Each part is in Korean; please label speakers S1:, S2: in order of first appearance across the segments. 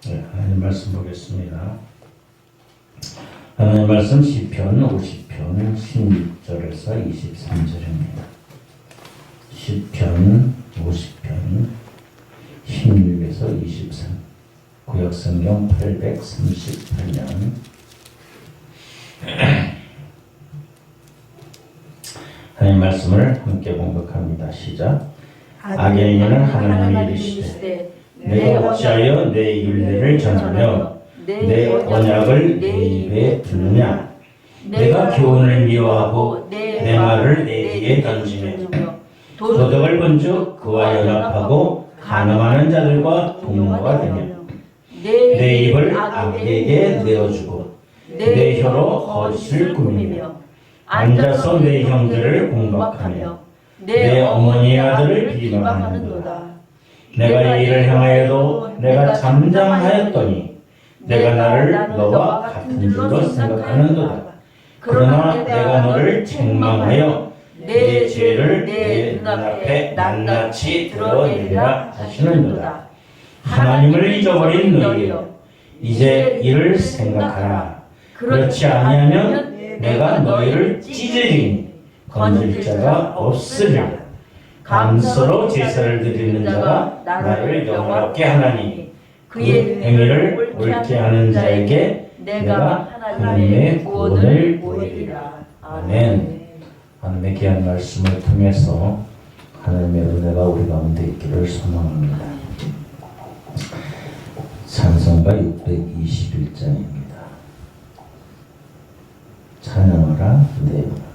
S1: 네, 하나님 말씀 보겠습니다. 하나님 말씀 시편 50편 16절에서 23절입니다. 시편 50편 16에서 23, 구역성경 838년. 하나님 말씀을 함께 공독합니다. 시작. 악의 인은 하나님이 이르시되 내가 어찌하여 내 율례를 전하며 내 언약을 내 입에 두느냐. 내가 교훈을 미워하고 내 말을 내 뒤에 던지며 도덕을 본즉 그와 연합하고 간음하는 자들과 동무가 되며 내 입을 악에게 내어주고 내 혀로 거짓을 꾸미며 앉아서 내 형제를 공박하며 내 어머니의 아들을 비방하는도다. 내가 이를 향하여도 내가 잠잠하였더니 내가 나를 너와 같은 줄로 생각하는도다. 그러나 내가 너를 책망하여 내 죄를 내 눈앞에 낱낱이 드러내리라 하시는도다. 하나님을 잊어버린 너희여, 이제 이를 생각하라. 그렇지 아니하면 내가 너희를 찢으리니 건질 자가 없으리라. 감사로 제사를 드리는 자가 나를 영화롭게 하나니 그 행위를 옳게 하는 자에게 내가 하나님의 구원을 보이리라. 아멘. 하나님의 귀한 말씀을 통해서 하나님의 은혜가 우리 가운데 있기를 소망합니다. 찬송가 621장입니다. 찬양하라 내 영혼아.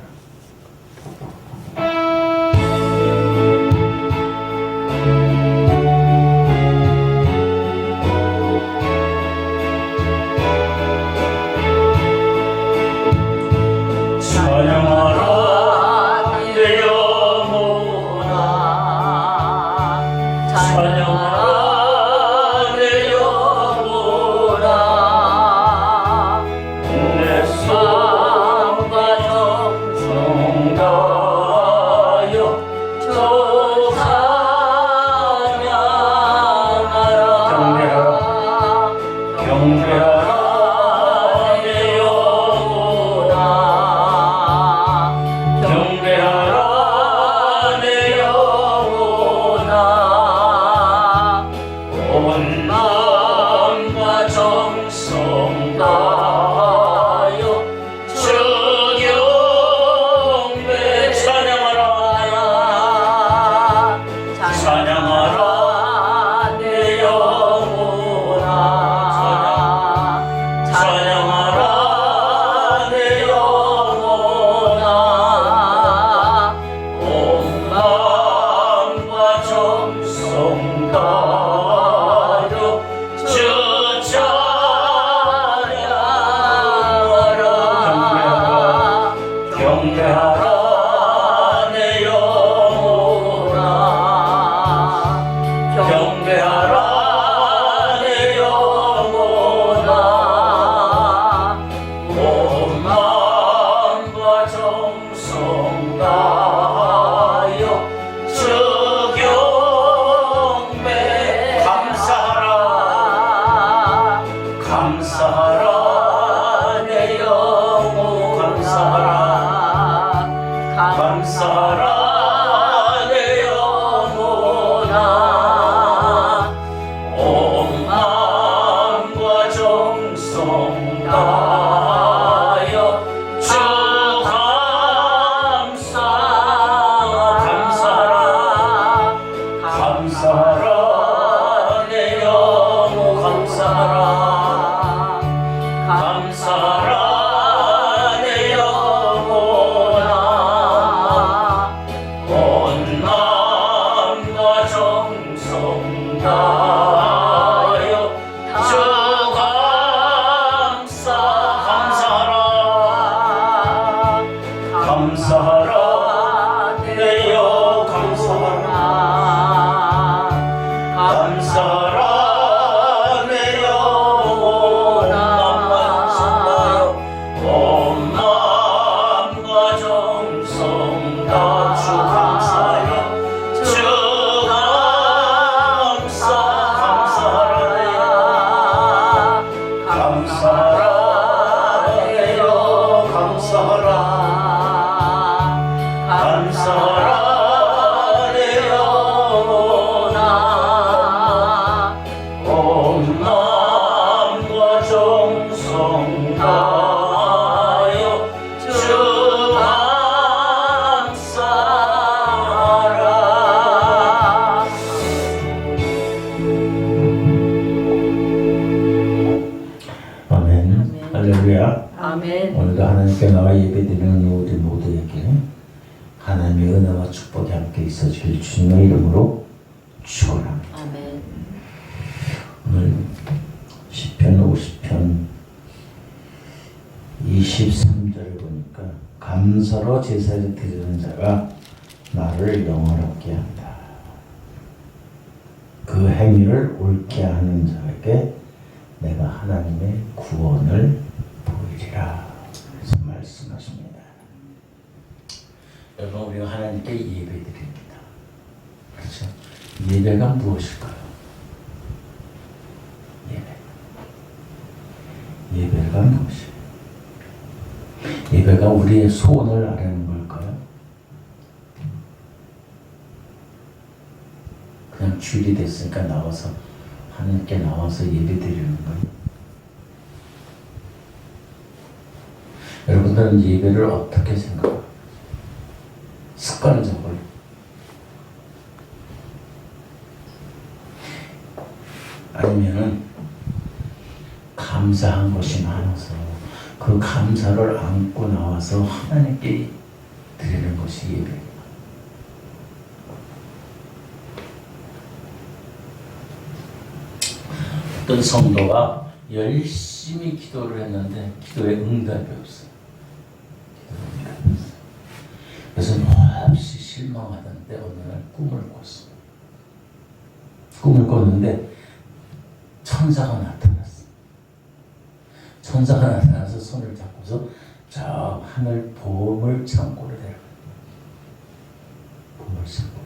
S2: 감사하여 주 감사
S1: 함께 나와 예배드리는 우리 모두에게 하나님의 은혜와 축복이 함께 있어지길 주님의 이름으로 축원합니다.
S2: 아멘.
S1: 오늘 시편 50편 23절을 보니까 감사로 제사를 드리는 자가 나를 영원롭게 한다. 그 행위를 옳게 하는 자에게 내가 하나님의 구원을 보이리라. 그래서 말씀하십니다. 여러분, 우리가 하나님께 예배드립니다. 그렇죠? 예배가 무엇일까요? 예배가 무엇이에요? 예배가 우리의 소원을 아뢰는 걸까요? 그냥 주일이 됐으니까 나와서 하나님께 나와서 예배드리는 거예요. 여러분들은 예배를 어떻게 생각해요? 습관적으로 아니면은 감사한 것이 많아서 그 감사를 안고 나와서 하나님께 드리는 것이 예배입니다. 어떤 성도가 열심히 기도를 했는데 기도에 응답이 없어요. 그래서 몹시 실망하던데 어느 날 꿈을 꿨어요. 꿈을 꿨는데 천사가 나타났어. 천사가 나타나서 손을 잡고서 저 하늘 보물 창고를 데려가요. 보물 창고.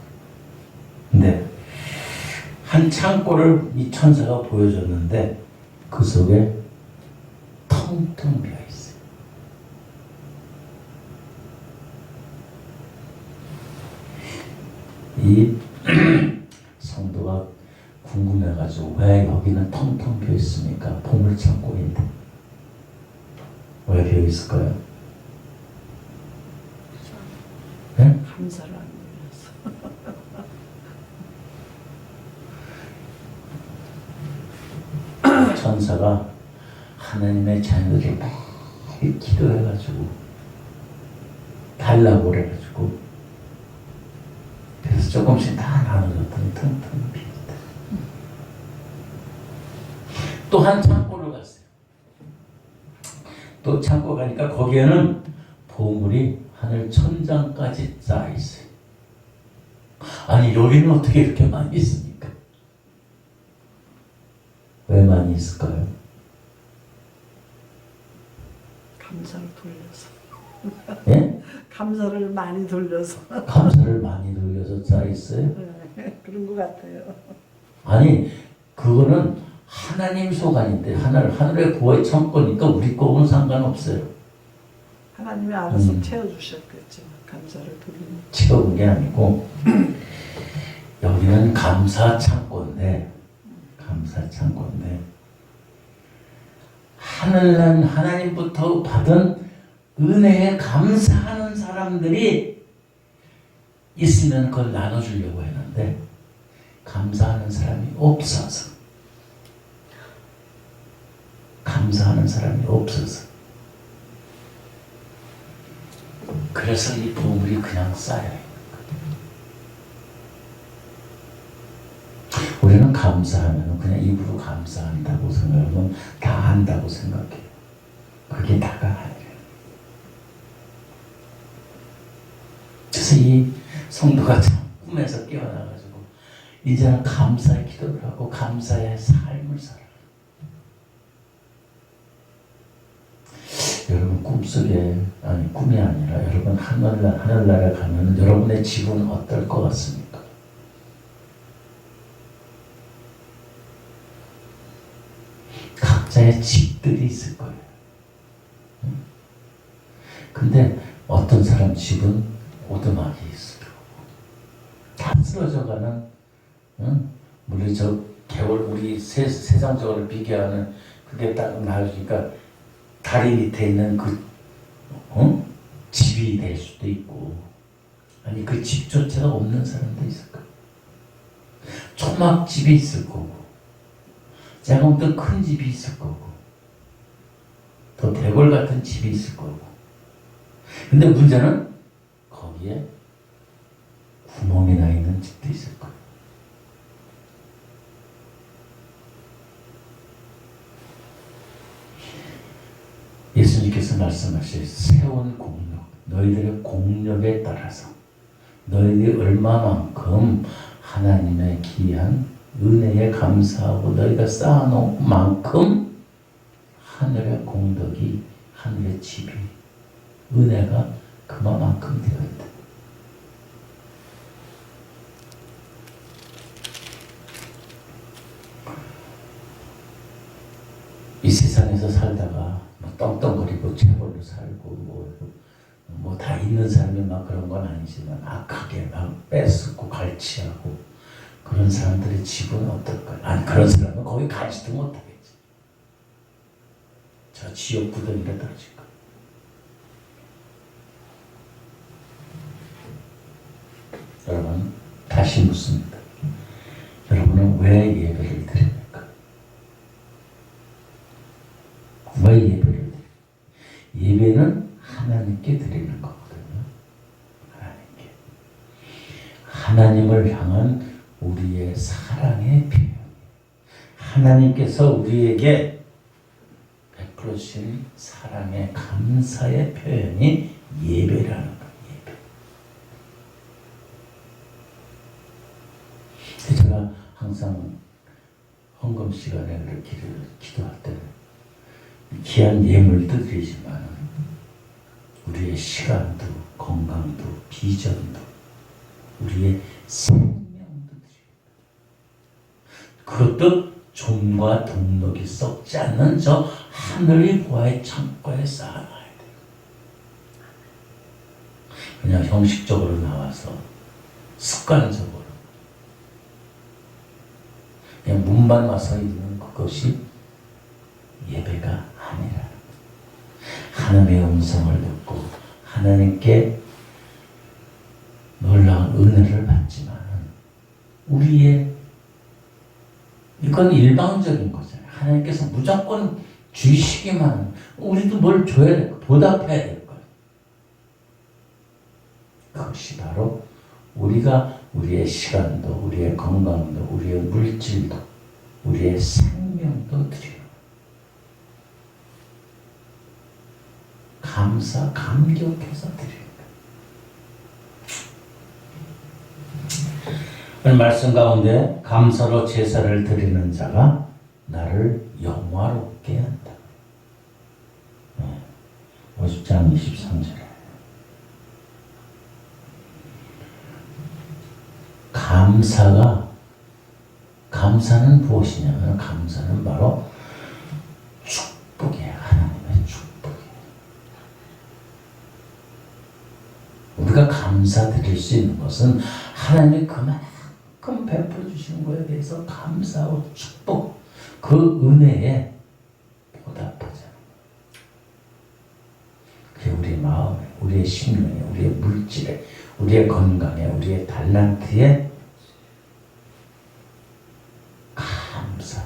S1: 근데 한 창고를 이 천사가 보여줬는데 그 속에 텅텅 비어 있어요. 이 성도가 궁금해가지고 왜 여기는 텅텅 비어 있습니까? 보물 창고인데 왜 비어 있을까요? 네?
S3: 감사를 안 드려서.
S1: 천사가 하나님의 자녀들이 매일 기도해가지고 달라고 그래가지고 그래서 조금씩 다 나눠줬더니 텅텅 비었다. 또 한 창고를 갔어요. 또 창고 가니까 거기에는 보물이 하늘 천장까지 쌓여 있어요. 아니 여기는 어떻게 이렇게 많이 있습니까? 왜 많이 있을까요?
S3: 감사를 돌려서.
S1: 예?
S3: 감사를 많이 돌려서.
S1: 감사를 많이 돌려서 쌓여 있어요?
S3: 네, 그런 것 같아요.
S1: 아니 그거는 하나님 소관인데 하늘의 구원의 창고니까 우리 거는 상관없어요.
S3: 하나님이 알아서 채워주셨겠죠. 감사를 돌리는.
S1: 채운 게 아니고 여기는 감사 창고인데 하늘난 하나님부터 받은 은혜에 감사하는 사람들이 있으면 그걸 나눠주려고 했는데 감사하는 사람이 없어서 그래서 이 보물이 그냥 쌓여요. 우리는 감사하면 그냥 입으로 감사한다고 생각하면 다 한다고 생각해요. 그게 다가 아니에요. 그래서 이 성도가 참 꿈에서 깨어나가지고 이제는 감사의 기도를 하고 감사의 삶을 살아요. 여러분 꿈속에 아니 꿈이 아니라 여러분 하늘나라에 가면 여러분의 집은 어떨 것 같습니까? 각자의 집들이 있을 거예요. 근데 어떤 사람 집은 오두막이 있을 거고 다 쓰러져가는 물론 저 개월 우리 세상적으로 비교하는 그게 딱 나오니까 다리 밑에 있는 그 집이 될 수도 있고 아니 그 집조차 없는 사람도 있을 거예요. 초막집이 있을 거고 작은 더 큰 집이 있을 거고 더 대궐 같은 집이 있을 거고 근데 문제는 거기에 구멍이 나 있는 집도 있을 거예요. 예수님께서 말씀하실 세운 공력, 너희들의 공력에 따라서 너희들이 얼마만큼 하나님의 귀한 은혜에 감사하고 너희가 쌓아놓은 만큼 하늘의 공덕이, 하늘의 집이, 은혜가 그만큼 되어 있다. 이 세상에서 살다가 뭐 떵떵거리고 재벌로 살고 뭐 다 있는 사람이 막 그런 건 아니지만 악하게 막 뺏고 갈취하고 그런 사람들의 집은 어떨까요? 아니 그런 사람은 거기 가지도 못하겠지. 저 지옥 구덩이에 떨어질 거야. 여러분 다시 묻습니다. 여러분은 왜 예배를 드립니까? 왜 예배를 드립니까? 예배는 하나님께 드리는 거거든요. 하나님께. 하나님을 향한 우리의 사랑의 표현. 하나님께서 우리에게 베풀어 주신 사랑의 감사의 표현이 예배라는 거예요. 예배. 제가 항상 헌금 시간에 그렇게 기도할 때는 귀한 예물도 드리지만 우리의 시간도 건강도 비전도 우리의 생명도 드립니다. 그것도 종과 동록이 썩지 않는 저 하늘의 보화의 창고에 쌓아놔야 돼요. 그냥 형식적으로 나와서 습관적으로 그냥 문만 와서 있는 그것이 예배가 아니라 하나님의 음성을 듣고 하나님께 놀라운 은혜를 받지만 우리의 이건 일방적인 거잖아요. 하나님께서 무조건 주시기만 우리도 뭘 줘야 될 거예요. 보답해야 될 거예요. 그것이 바로 우리가 우리의 시간도 우리의 건강도 우리의 물질도 우리의 생명도 드려요. 감격해서 드립니다. 말씀 가운데 감사로 제사를 드리는 자가 나를 영화롭게 한다. 50장 23절에 감사는 무엇이냐면 감사는 바로 축복이에요. 하나님의 축복이에요. 우리가 감사드릴 수 있는 것은 하나님이 그만큼 베풀어 주신 거에 대해서 감사하고 축복, 그 은혜에 보답하잖아요. 그게 우리의 마음에, 우리의 심령에, 우리의 물질에, 우리의 건강에, 우리의 달란트에 감사.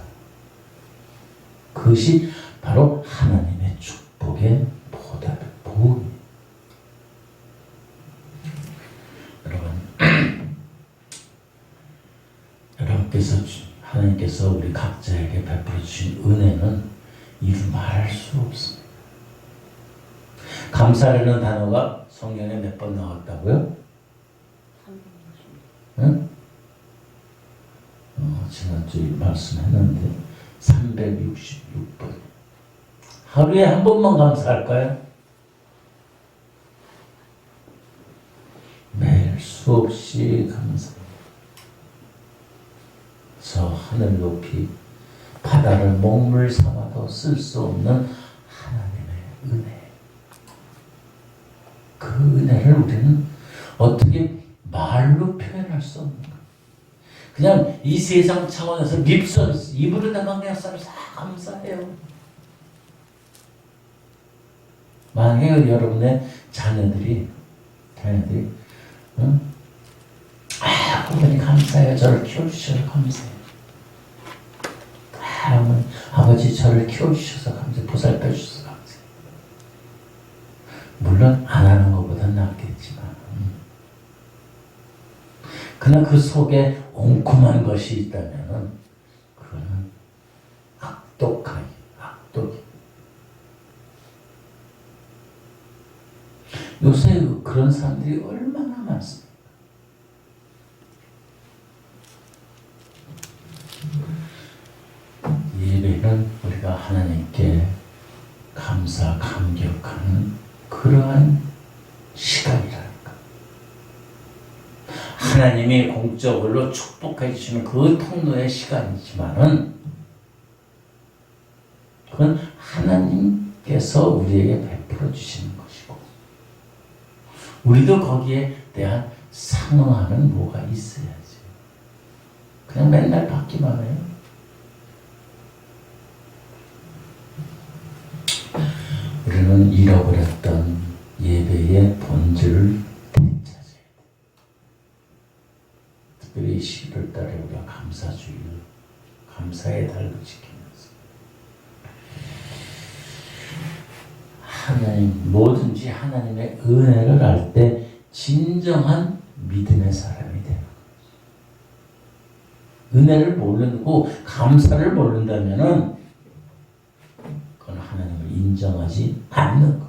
S1: 그것이 바로 하나님의 축복의 보답, 보응이에요. 하나님께서 우리 각자에게 베풀어 주신 은혜는 이루 말할 수 없습니다. 감사라는 단어가 성경에 몇 번 나왔다고요? 응? 지난주에 말씀했는데 366번. 하루에 한 번만 감사할까요? 매일 수없이 감사합니다. 저 하늘 높이 바다를 먹물 삼아도 쓸 수 없는 하나님의 은혜. 그 은혜를 우리는 어떻게 말로 표현할 수 없는 거예요. 그냥 이 세상 차원에서 립서비스, 입으로다가 그냥 다 감사해요. 만약에 여러분의 자녀들이 응? 어머니 감사해요. 저를 키워주셔서 감사해요. 아버지 저를 키워주셔서 감사해요. 보살펴주셔서 감사해요. 물론 안 하는 것보다 낫겠지만 그러나 그 속에 엉큼한 것이 있다면 그거는 악독이. 요새 그런 사람들이 얼마나 많습니까? 예배는 우리가 하나님께 감사, 감격하는 그러한 시간이라니까. 하나님이 공적으로 축복해 주시는 그 통로의 시간이지만은 그건 하나님께서 우리에게 베풀어 주시는 것이고 우리도 거기에 대한 상응하는 뭐가 있어야지. 그냥 맨날 받기만 해요. 우리는 잃어버렸던 예배의 본질을 되찾아야 돼. 특별히 11월 달에 우리가 감사주일, 감사의 달도 지키면서 하나님, 뭐든지 하나님의 은혜를 알 때 진정한 믿음의 사람이 되는 거죠. 은혜를 모르고 감사를 모른다면은 그건 하나님을 인정하지 않는 것.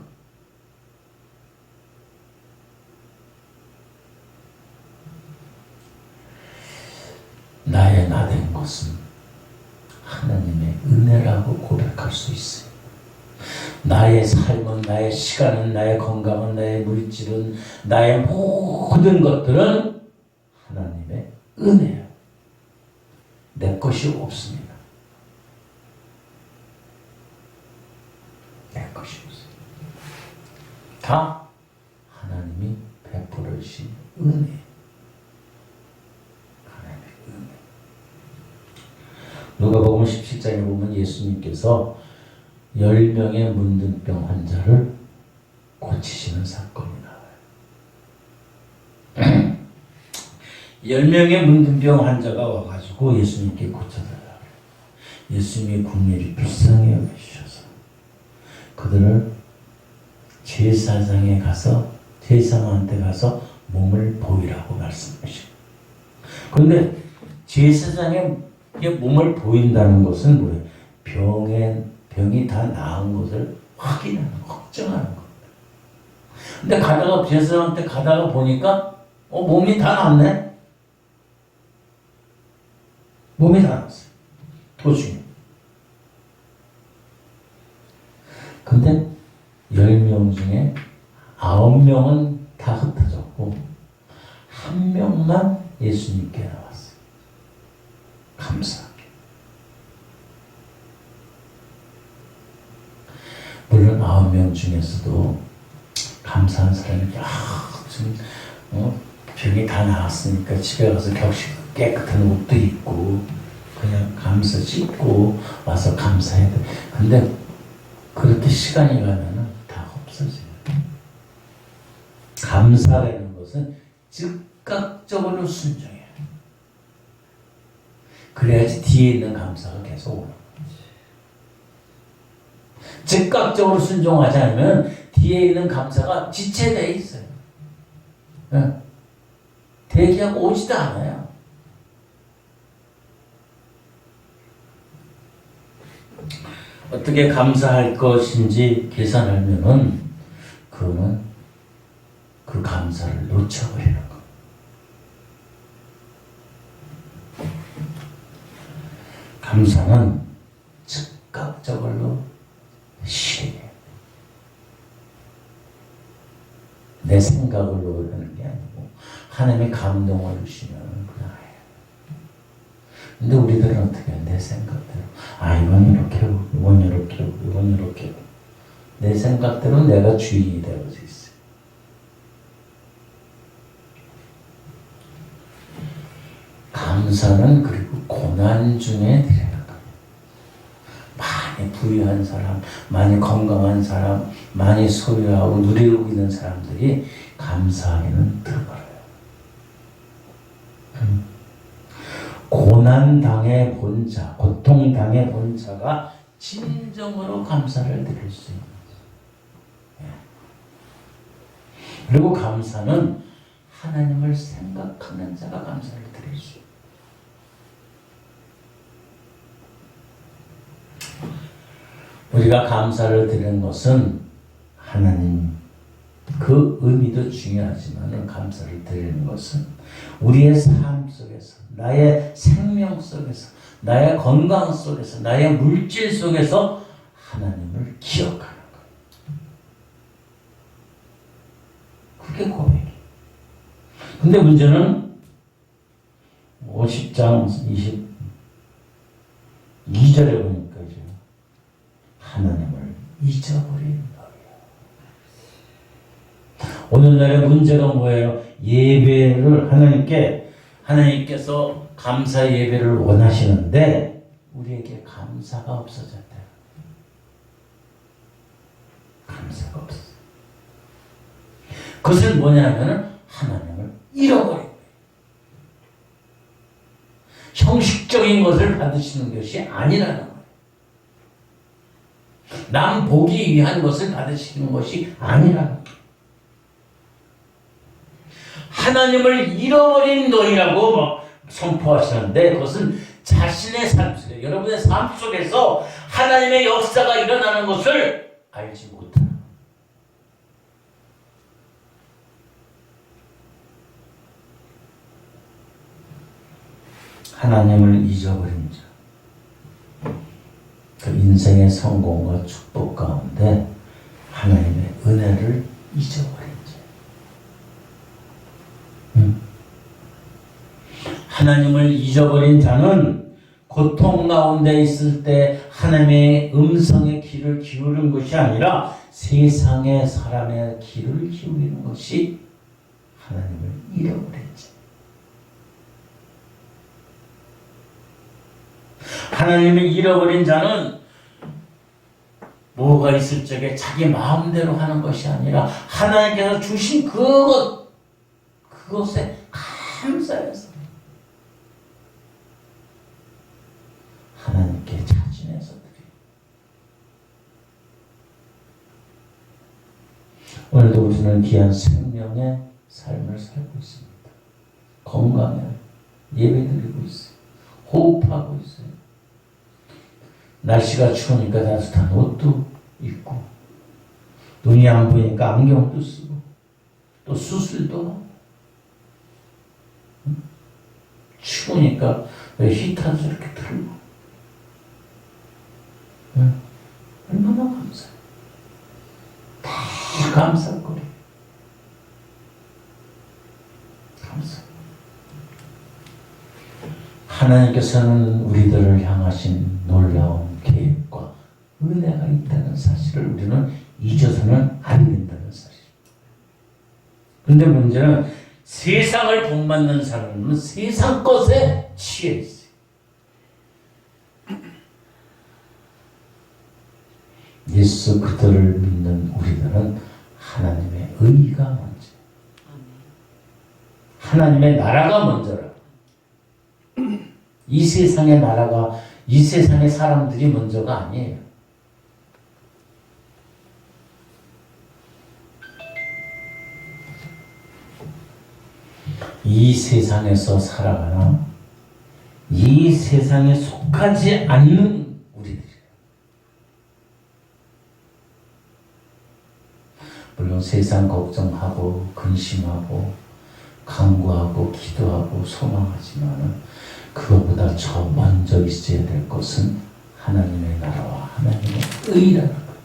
S1: 나의 나된 것은 하나님의 은혜라고 고백할 수 있어요. 나의 삶은, 나의 시간은, 나의 건강은, 나의 물질은, 나의 모든 것들은 하나님의 은혜예요. 내 것이 없습니다. 내 것이 없어요. 다 하나님이 베풀어 주신 은혜. 하나님의 은혜. 누가복음 17장에 보면 예수님께서 10명의 문둥병 환자를 고치시는 사건이 나와요. 10명의 문둥병 환자가 와가지고 예수님께 고쳐달라고 해요. 예수님이 국률이 불쌍히 여기셔서 그들을 제사장에 가서 제사장한테 가서 몸을 보이라고 말씀하시고, 그런데 제사장의 몸을 보인다는 것은 뭐예요? 병이 다 나은 것을 확인하는, 걱정하는 겁니다. 근데 제사장한테 가다가 보니까 몸이 다 낫네. 몸이 다 낫어요. 도중에. 근데 10명 중에 9명은 다 흩어졌고 1명만 예수님께 나왔어요. 감사하게. 물론 9명 중에서도 감사한 사람이 지금 병이 다 나았으니까 집에 가서 격식 깨끗한 옷도 입고 그냥 감사 짓고 와서 감사해야 돼. 근데 그렇게 시간이 가면은 다 없어져요. 감사라는 것은 즉각적으로 순종해요. 그래야지 뒤에 있는 감사가 계속 오는 거지. 즉각적으로 순종하지 않으면 뒤에 있는 감사가 지체되어 있어요. 대기하고 오지도 않아요. 어떻게 감사할 것인지 계산하면은 그거는 그 감사를 놓쳐버리는 거. 감사는 즉각적으로 실행해요. 내 생각으로 하는 게 아니고 하나님의 감동을 주시면 그냥 해요. 근데 우리들은 어떻게 해? 내 생각대로 이건 이렇게 하고 이건 이렇게 하고 이건 이렇게 하고 내 생각대로 내가 주인이 되어져 있어요. 감사는 그리고 고난 중에 드리는 거예요. 많이 부유한 사람, 많이 건강한 사람, 많이 소유하고 누리고 있는 사람들이 감사하기는 들어버려요. 고난당해 본 자, 고통당해 본 자가 진정으로 감사를 드릴 수 있는 거예요. 그리고 감사는 하나님을 생각하는 자가 감사를 드릴 수 있어요. 우리가 감사를 드리는 것은 하나님, 그 의미도 중요하지만 감사를 드리는 것은 우리의 삶 속에서, 나의 생명 속에서, 나의 건강 속에서, 나의 물질 속에서 하나님을 기억하는 거예요. 그게 고백이에요. 근데 문제는 50장 22절에 보니까 하나님을 잊어버린 거예요. 오늘날의 문제가 뭐예요? 예배를 하나님께서 감사 예배를 원하시는데 우리에게 감사가 없어졌대요. 감사가 없어졌어요. 그것은 뭐냐면 하나님을 잃어버린 거예요. 형식적인 것을 받으시는 것이 아니라는 거예요. 남 보기 위한 것을 받으시는 것이 아니라는 거예요. 하나님을 잃어버린 너희라고 막 선포하시는데 그것은 자신의 삶 속에, 여러분의 삶 속에서 하나님의 역사가 일어나는 것을 알지 못하는 거예요. 하나님을 잊어버린 자, 그 인생의 성공과 축복 가운데 하나님의 은혜를 잊어버린 자. 하나님을 잊어버린 자는 고통 가운데 있을 때 하나님의 음성의 귀를 기울인 것이 아니라 세상의 사람의 귀를 기울이는 것이 하나님을 잃어버린 자. 하나님을 잃어버린 자는 뭐가 있을 적에 자기 마음대로 하는 것이 아니라 하나님께서 주신 그것에 감사해서 하나님께 자진해서 드려요. 오늘도 우리는 귀한 생명의 삶을 살고 있습니다. 건강에 예배드리고 있어요. 호흡하고 있어요. 날씨가 추우니까 따뜻한 옷도 입고, 눈이 안 보이니까 안경도 쓰고, 또 수술도 하고, 추우니까 히터도 이렇게 틀고, 얼마나 감사해요. 다 감사거리. 감사. 하나님께서는 우리들을 향하신 놀라운 계획과 은혜가 있다는 사실을 우리는 잊어서는 안 된다는 사실. 그런데 문제는 세상을 본받는 사람은 세상 것에 취해 있어요. 예수 그리스도를 믿는 우리들은 하나님의 의가 먼저, 하나님의 나라가 먼저라. 이 세상의 나라가, 이 세상의 사람들이 먼저가 아니에요. 이 세상에서 살아가나 이 세상에 속하지 않는 우리들이에요. 물론 세상 걱정하고 근심하고 간구하고 기도하고 소망하지만 그것보다 저 먼저 있어야 될 것은 하나님의 나라와 하나님의 의라는 거예요.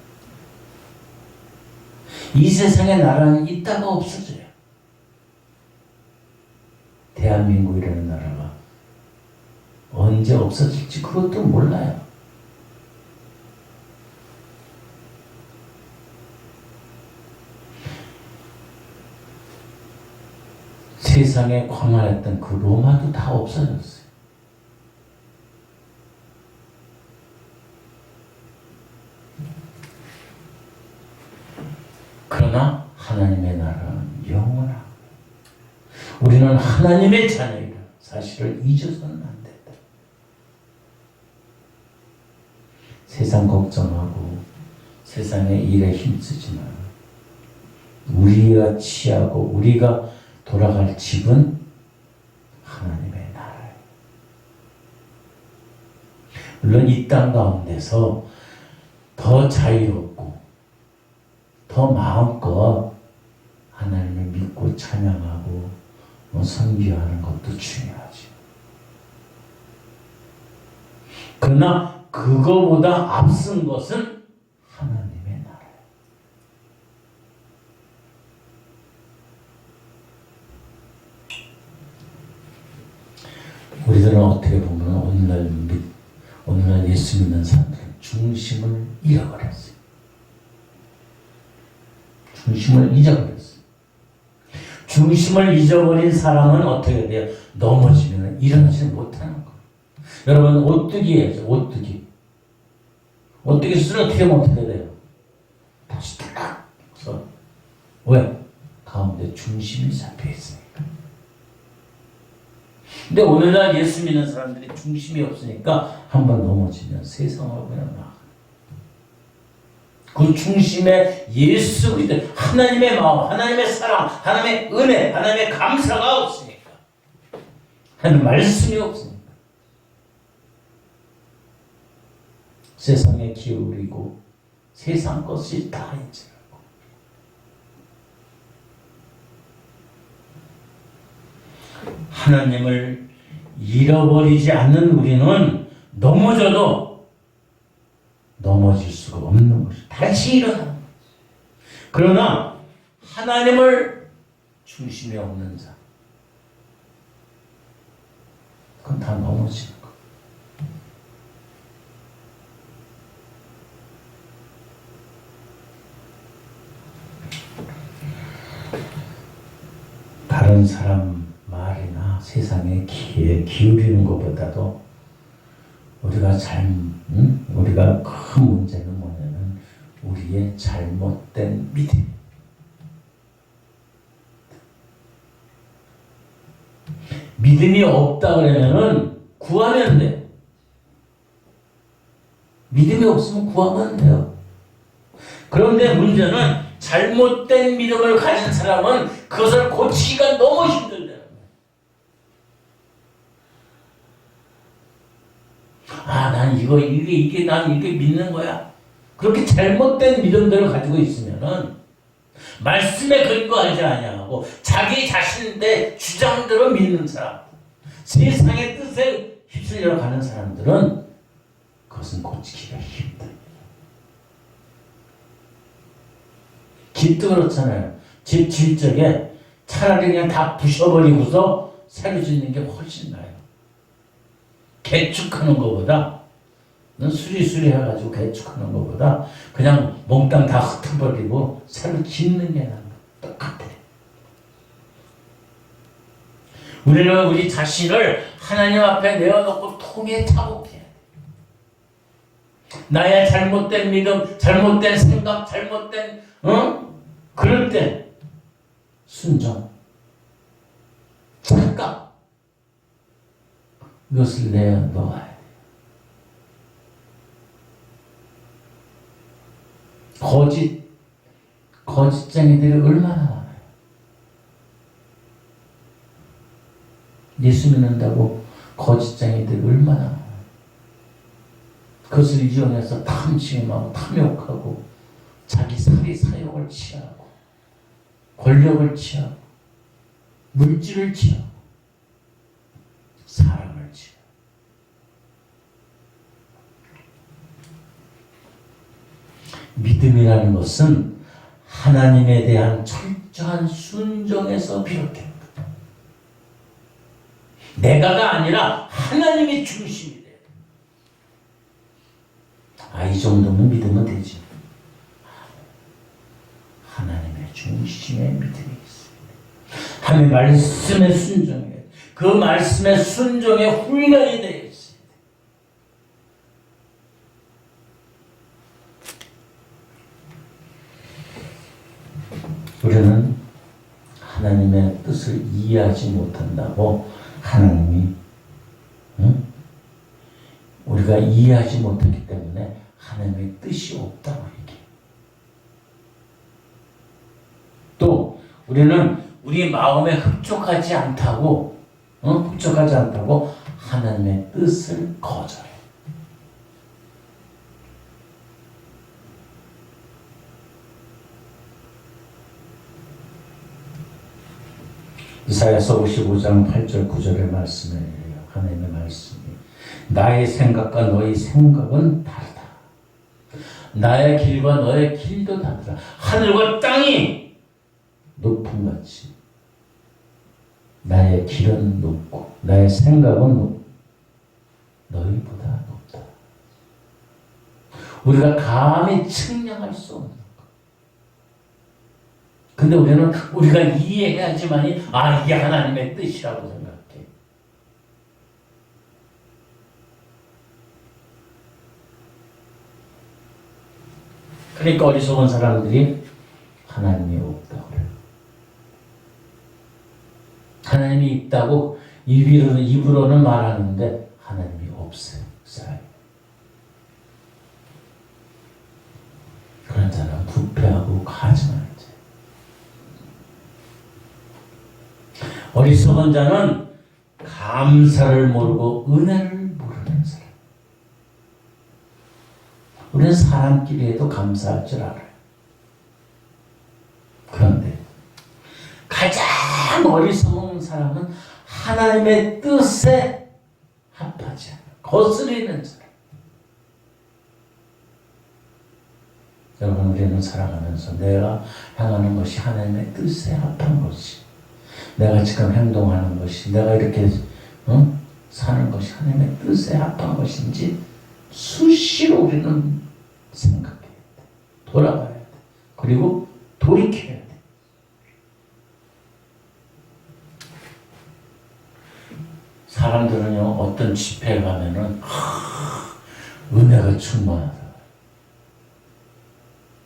S1: 이 세상의 나라는 있다가 없어져요. 대한민국이라는 나라가 언제 없어질지 그것도 몰라요. 세상에 광활했던 그 로마도 다 없어졌어요. 그러나 하나님의 나라는 영원하고 우리는 하나님의 자녀이라 사실을 잊어서는 안 된다. 세상 걱정하고 세상의 일에 힘쓰지만 우리가 취하고 우리가 돌아갈 집은 하나님의 나라예요. 물론 이 땅 가운데서 더 자유롭고 더 마음껏 하나님을 믿고 찬양하고 선교하는 것도 중요하죠. 그러나 그거보다 앞선 것은 하나님의 나라예요. 우리들은 어떻게 보면 오늘날 예수 믿는 사람들은 중심을 잃어버렸어요. 중심을 잊어버렸어요. 중심을 잊어버린 사람은 어떻게 돼요? 넘어지면 일어나지 못하는 거예요. 여러분 오뚜기 해야죠. 오뚜기. 오뚜기 쓰러뜨리면 어떻게 돼요? 다시 딱 서. 왜? 가운데 중심이 잡혀 있으니까. 근데 오늘날 예수 믿는 사람들이 중심이 없으니까 한번 넘어지면 세상으로 그냥 나가. 그 중심에 예수 그리스도 하나님의 마음, 하나님의 사랑, 하나님의 은혜, 하나님의 감사가 없으니까, 하나님의 말씀이 없으니까 세상에 기울이고 세상 것이 다 인지하고 하나님을 잃어버리지 않는 우리는 넘어져도 넘어질 수가 없는 것이 다시 일어나는 거지. 그러나 하나님을 중심에 없는 자, 그건 다 넘어지는 거. 다른 사람 말이나 세상의 귀에 기울이는 것보다도 우리가 큰 문제는 뭐냐면 우리의 잘못된 믿음. 믿음이 없다 그러면은 구하면 돼. 믿음이 없으면 구하면 안 돼요. 그런데 문제는 잘못된 믿음을 가진 사람은 그것을 고치기가 너무 힘들다. 난 이게 난 이게 믿는 거야. 그렇게 잘못된 믿음들을 가지고 있으면은 말씀에 근거하지 아니하고 자기 자신의 주장대로 믿는 사람, 세상의 뜻에 휩쓸려 가는 사람들은 그것은 고치기가 힘듭니다. 집도 그렇잖아요. 집 질 적에 차라리 그냥 다 부셔버리고서 새로 짓는 게 훨씬 나아요. 개축하는 것보다, 수리수리 해가지고 개축하는 것보다 그냥 몽땅 다 흩어버리고 새로 짓는 게 나아요. 똑같아. 우리는 우리 자신을 하나님 앞에 내어놓고 통에 차곡해야 돼. 나의 잘못된 믿음, 잘못된 생각, 잘못된 그럴 때 순종, 착각, 이것을 내어놓아야 돼. 거짓쟁이들이 얼마나 많아요. 예수 믿는다고 거짓쟁이들이 얼마나 많아요. 그것을 이용해서 탐심하고 탐욕하고 자기 사욕을 취하고 권력을 취하고 물질을 취하고 사랑을 취하고 믿음이라는 것은 하나님에 대한 철저한 순종에서 비롯됩니다. 내가가 아니라 하나님이 중심이 돼요. 이 정도면 믿으면 되지. 하나님의 중심에 믿음이 있습니다. 하나님의 말씀에 순종해. 그 말씀에 순종에 훈련이 되어 있습니다. 우리는 하나님의 뜻을 이해하지 못한다고 하나님이 우리가 이해하지 못했기 때문에 하나님의 뜻이 없다고 얘기해요. 우리는 우리 마음에 흡족하지 않다고, 흡족하지 않다고 하나님의 뜻을 거절해. 이사야서 55장 8절 9절의 말씀이에요. 하나님의 말씀이 나의 생각과 너의 생각은 다르다. 나의 길과 너의 길도 다르다. 하늘과 땅이 높음같이 나의 길은 높고 나의 생각은 높고 너희보다 높다. 우리가 감히 측량할 수 없는 것. 근데 우리는 우리가 이해하지만이 이게 하나님의 뜻이라고 생각해. 그러니까 어리석은 사람들이 하나님이 없다고 그래요. 하나님이 있다고 입으로는 말하는데 하나님이 없어요. 그런 자는 부패하고 가증하는 자. 어리석은 자는 감사를 모르고 은혜를 모르는 사람. 우리는 사람끼리 해도 감사할 줄 알아요. 그런데 가장 어리석은 사람은 하나님의 뜻에 합하지 않아. 거스리는 사람. 여러분, 우리는 살아가면서 내가 향하는 것이 하나님의 뜻에 합한 것이, 내가 지금 행동하는 것이, 내가 이렇게 사는 것이 하나님의 뜻에 합한 것인지 수시로 우리는 생각해야 돼. 돌아가야 돼. 그리고 돌이켜야 돼. 사람들은요, 어떤 집회에 가면은 은혜가 충만하다.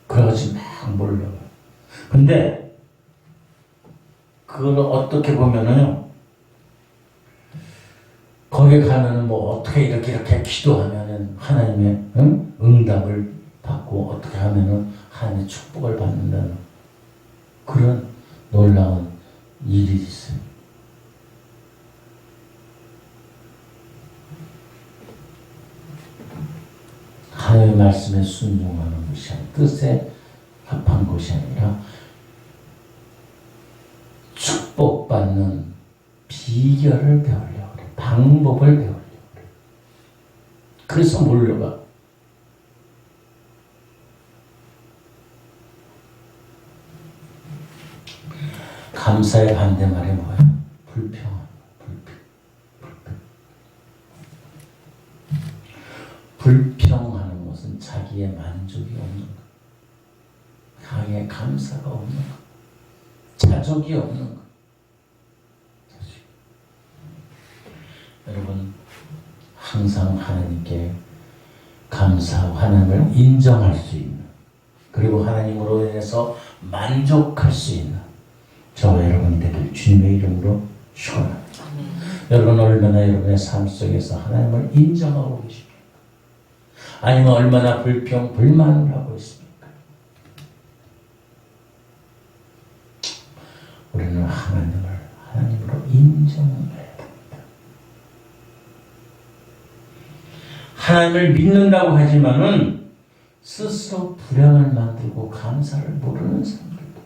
S1: 그래가지고 막 몰려가요. 근데 그걸 어떻게 보면은요, 거기 가면은 뭐 어떻게 이렇게 기도하면은 하나님의 응답을 받고 어떻게 하면은 하나님의 축복을 받는다는 그런 놀라운 일이 있어요. 하나님의 말씀에 순종하는 것이 아니라 뜻에 합한 것이 아니라 축복받는 비결을 배우려고 그래. 방법을 배우려고 그래. 그래서 몰려가. 감사의 반대말이 뭐야? 불평한 불평하는 것은 자기의 만족이 없는 것, 자기의 감사가 없는 것, 자족이 없는 것. 여러분, 항상 하나님께 감사하고 하나님을 인정할 수 있는, 그리고 하나님으로 인해서 만족할 수 있는 저와 여러분이 되길 주님의 이름으로 축원합니다. 여러분, 얼마나 여러분의 삶 속에서 하나님을 인정하고 계십니까? 아니면 얼마나 불평, 불만을 하고 있습니까? 우리는 하나님을 하나님으로 인정해야 됩니다. 하나님을 믿는다고 하지만은 스스로 불행을 만들고 감사를 모르는 사람들도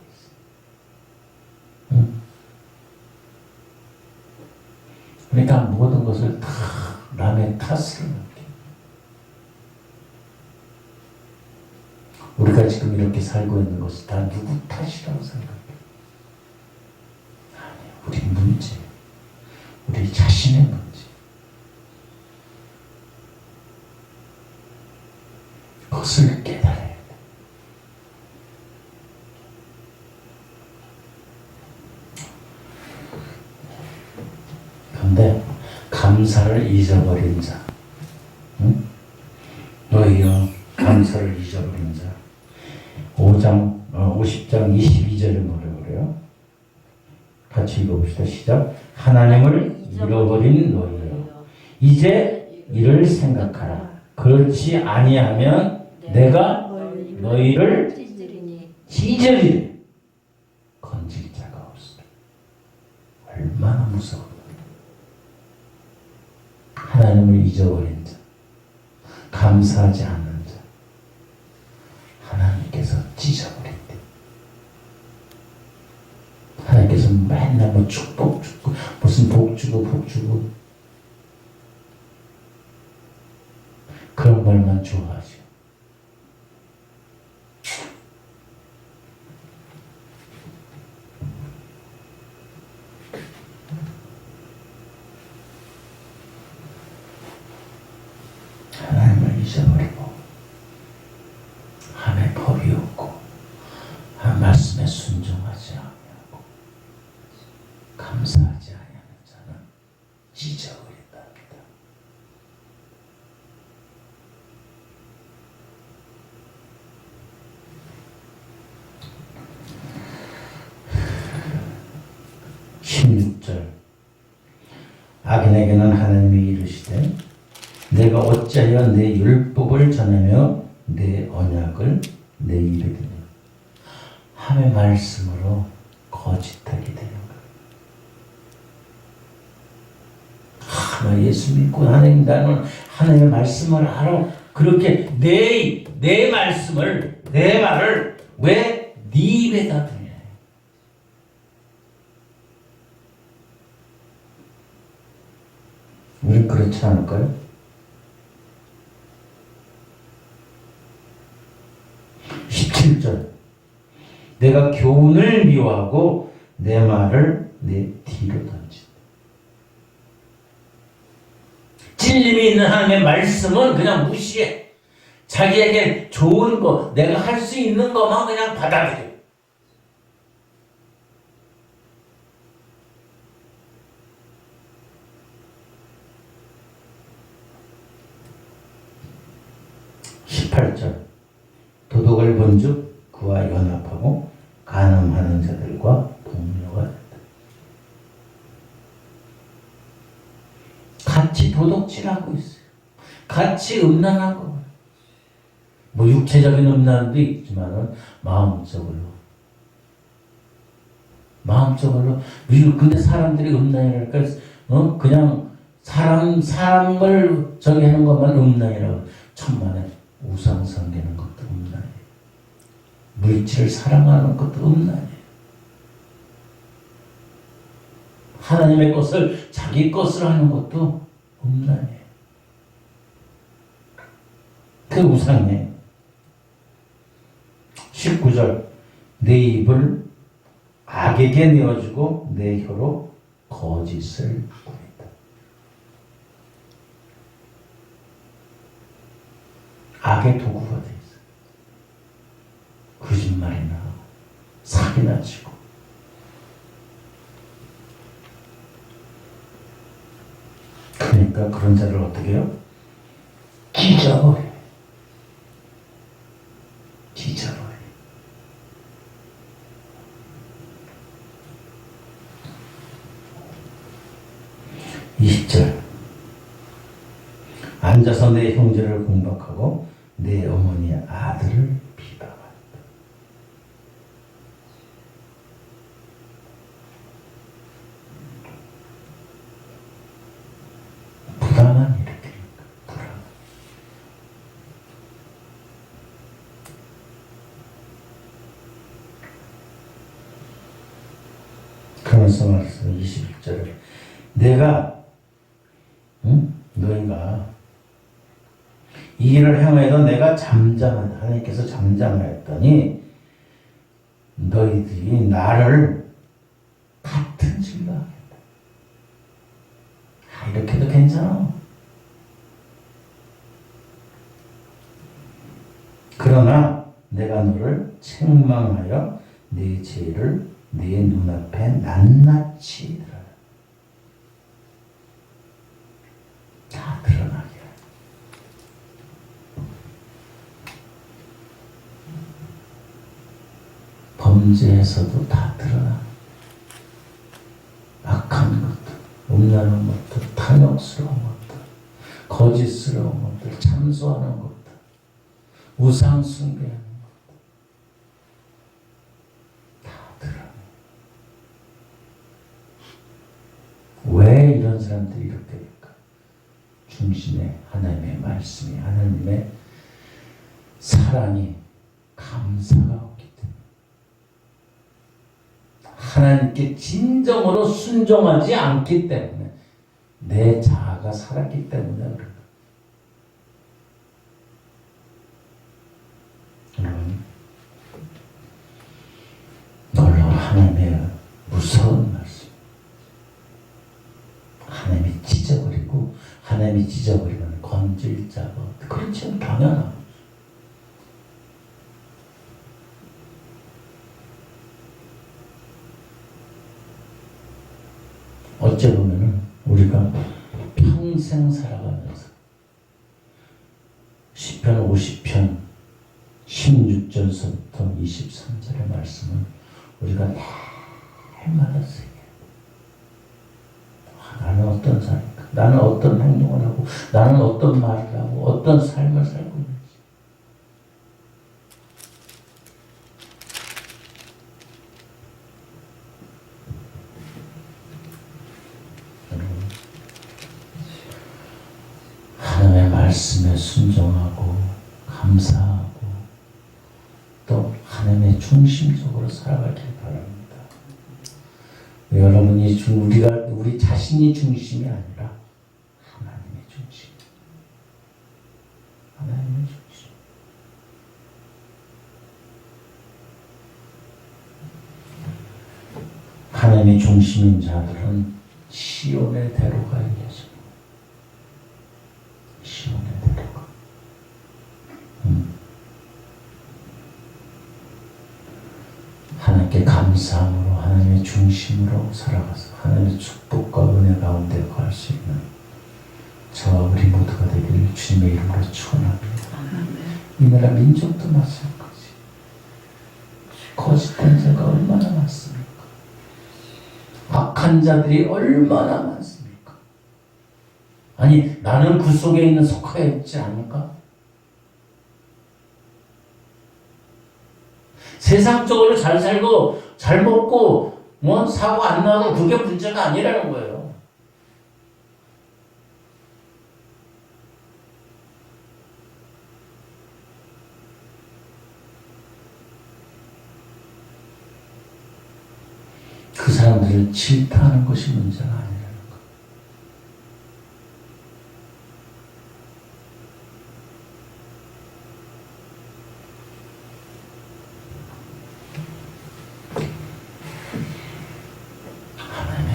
S1: 있어요. 그러니까 모든 것을 다 남의 탓을 맡겨. 우리가 지금 이렇게 살고 있는 것이 다 누구 탓이라고 생각해요? 아니, 우리 문제, 우리 자신의 문제. 그것을 깨달아야 돼. 그런데 감사를 잊어버린 자, 너희여 감사를 잊어버린 자. 50장 22절에 뭐라고 그래요? 같이 읽어봅시다. 시작. 하나님을 잃어버린 너희여, 이제 이를 생각하라. 그렇지 아니하면 내가 너희를 찢으리니 건질 자가 얼마나 무서워. 하나님을 잊어버린 자, 감사하지 않는 자, 하나님께서 찢어버린대. 하나님께서 맨날 뭐 축복 주고 무슨 복 주고 그런 말만 좋아하죠. 하나님을 잊어버리고 하나님의 법이 없고 하나님의 말씀에 순종하지 않고 감사하지 않는 자는 찢어버린다 합니다. (16절) 악인에게는 하나님이 이르시되 내가 어찌하여 내 율법을 전하며 내 언약을 내 입에 드냐. 하나님의 말씀으로 거짓하게 되는 거예요. 나 예수 믿고 하나님 나는 하나님의 말씀을 알아. 그렇게 내 말씀을 내 말을 왜 네 입에다 드냐. 우린 그렇지 않을까요? 17절 내가 교훈을 미워하고 내 말을 내 뒤로 던진다. 진림이 있는 하나님의 말씀은 그냥 무시해. 자기에게 좋은 거, 내가 할 수 있는 것만 그냥 받아들여. (18절) 도덕을 본즉 그와 연합하고 간음하는 자들과 동료가 된다. 같이 도덕질하고 있어요. 같이 음란하고 뭐 육체적인 음란도 있지만은 마음적으로 근데 사람들이 음란이랄까 그냥 사람을 저기 하는 것만 음란이라고. 천만에 우상 섬기는 것도 음란이에요. 물질을 사랑하는 것도 음란이에요. 하나님의 것을 자기 것으로 하는 것도 음란이에요. 그 우상이에요. 19절 내 입을 악에게 내어주고 내 혀로 거짓을 꾸민다. 악의 도구가 되어 있어요. 거짓말이나 하고 사기나 치고. 그러니까 그런 자를 어떻게 해요? 찢어버려요. 20절 앉아서 내 형제를 공박하고 내 어머니의 아들을 비방한다. 불안한 일으키니까 불안. 그러면서 말씀 21절에 내가 너희가 이 일을 행하여도 내가 잠잠하다. 하나님께서 잠잠하였더니 너희들이 나를 같은 질로 하겠다. 이렇게도 괜찮아. 그러나 내가 너를 책망하여 네 죄를 네 눈앞에 낱낱이 드러내. 다 드러나게. 범죄에서도 다 드러나. 악한 것들, 음란한 것들, 탐욕스러운 것들, 거짓스러운 것들, 참소하는 것들, 우상 숭배하는 것들 다 드러나. 사람들이 이렇게 될까? 중심에 하나님의 말씀이, 하나님의 사랑이, 감사가 없기 때문에, 하나님께 진정으로 순종하지 않기 때문에, 내 자아가 살았기 때문에 그런가. 여러분, 놀라운 하나님의 무서운 말씀. 하나님이 찢어버리고, 하나님이 찢어버리면 건질 자가 그렇지, 당연하고. 어째 보면은 우리가 평생 살아가면서 시편 50편 16절서부터 23절의 말씀은 우리가 날마다 쓰게. 나는 어떤 사람일까? 나는 어떤 행동을 하고, 나는 어떤 말을 하고, 어떤 삶을 살고 있는지. 하나님의 말씀에 순종하고 감사하고 또 하나님의 중심적으로 살아가길 바랍니다. 여러분이 우리 자신이 중심이 아니라 하나님의 중심. 하나님의 중심. 하나님의 중심인 자들은 시온의 대로가 이어져. 시온의 대로가. 하나님께 감사함으로, 하나님의 중심으로 살아가서 하나님의 축복과 은혜 가운데 갈 수 있는 저와 우리 모두가 되기를 주님의 이름으로 축원합니다. 이 나라 민족도 마찬가지. 거짓된 자가 얼마나 많습니까? 악한 자들이 얼마나 많습니까? 아니, 나는 그 속에 있는 속하여 있지 않을까? 세상적으로 잘 살고 잘 먹고 뭐 사고 안 나고 그게 문제가 아니라는 거예요. 그 사람들을 질타하는 것이 문제가 아니라는 거.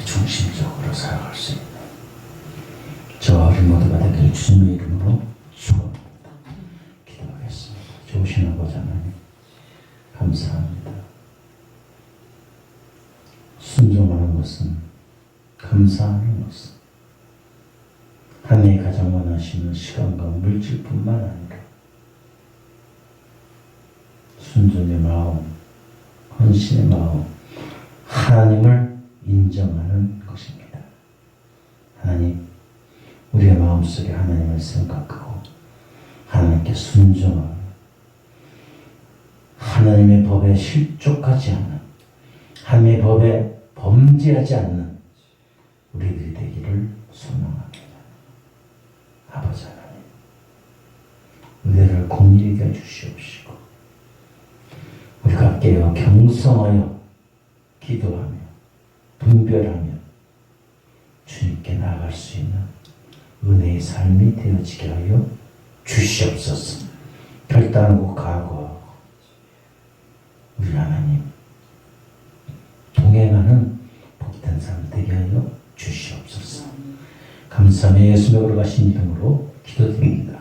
S1: 중심적으로 살아갈 수 있는 저와 우리 모두가 되기를 주님의 이름으로 축원합니다. 기도하겠습니다. 좋으신 아버지 하나님, 감사합니다. 순종하는 것은, 감사하는 것은 하나님이 가장 원하시는 시간과 물질뿐만 아니라 순종의 마음, 헌신의 마음, 하나님을 인정하는 것입니다. 하나님, 우리의 마음속에 하나님을 생각하고 하나님께 순종하고 하나님의 법에 실족하지 않는, 하나님의 법에 범죄하지 않는 우리들이 되기를 소망합니다. 아버지 하나님, 은혜를 공일하게 해주시옵시고 우리가 깨어 경성하여 기도하며 분별하며 주님께 나아갈 수 있는 은혜의 삶이 되어지게 하여 주시옵소서. 결단하고 각오하고 우리 하나님 동행하는 복된 삶 되게 하여 주시옵소서. 감사하며 예수님의 걸어가신 이름으로 기도드립니다.